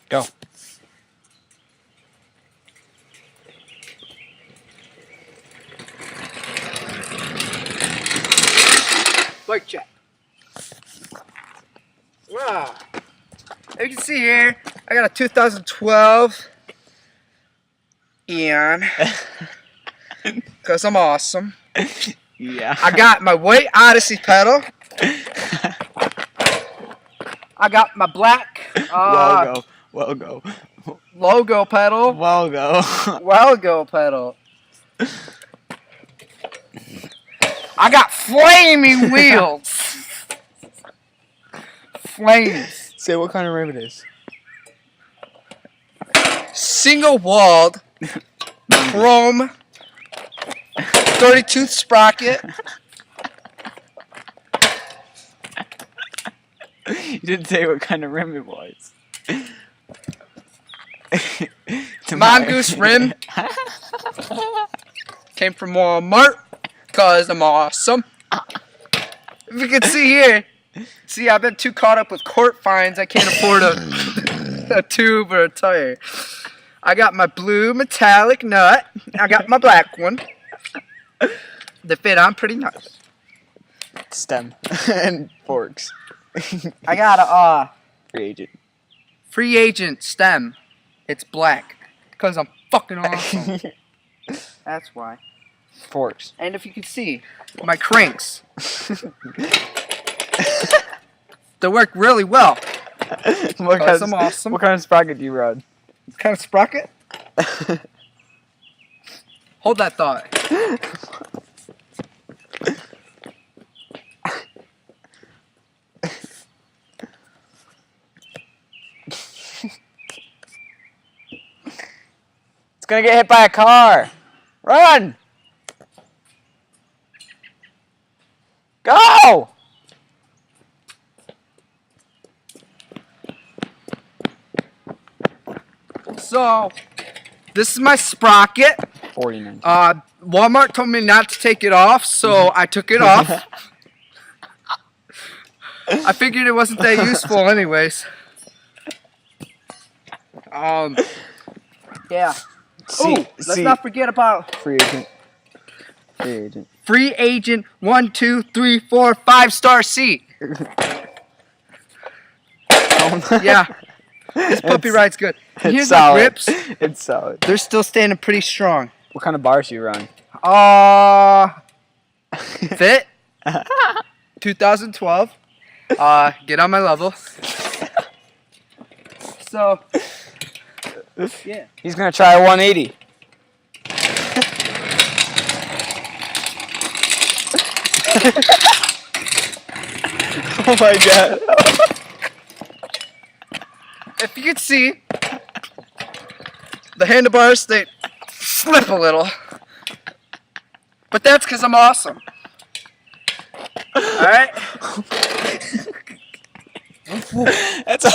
Go. Bike check. Wow. As you can see here, I got a 2012 Eon. Because I'm awesome. Yeah. I got my white Odyssey pedal. I got my black Logo logo pedal. Logo pedal. I got flaming wheels. Flames. Say what kind of rim it is. Single walled chrome 32th sprocket. You didn't say what kind of rim it was. Mongoose rim. Came from Walmart. Cause I'm awesome. If you can see here, see I've been too caught up with court fines. I can't afford a tube or a tire. I got my blue metallic nut. I got my black one. They fit on pretty nice. Stem and forks. I got a Free agent stem. It's black because I'm fucking awesome. That's why. Forks. And if you can see, my cranks. They work really well. What I'm awesome. What kind of sprocket do you run? What kind of sprocket? Hold that thought. It's gonna get hit by a car. Run! Go! So, this is my sprocket. 49. Walmart told me not to take it off, so I took it off. I figured it wasn't that useful anyways. Yeah. Let's not forget about free agent. Free agent. Free agent 1, 2, 3, 4, 5-star seat. Yeah. This puppy ride's good. Here's solid. the grips. It's solid. They're still standing pretty strong. What kind of bars do you run? Fit. 2012. Get on my level. So, yeah. He's gonna try a 180. Oh my god. If you could see, the handlebars, they slip a little. But that's because I'm awesome. Alright? That's all.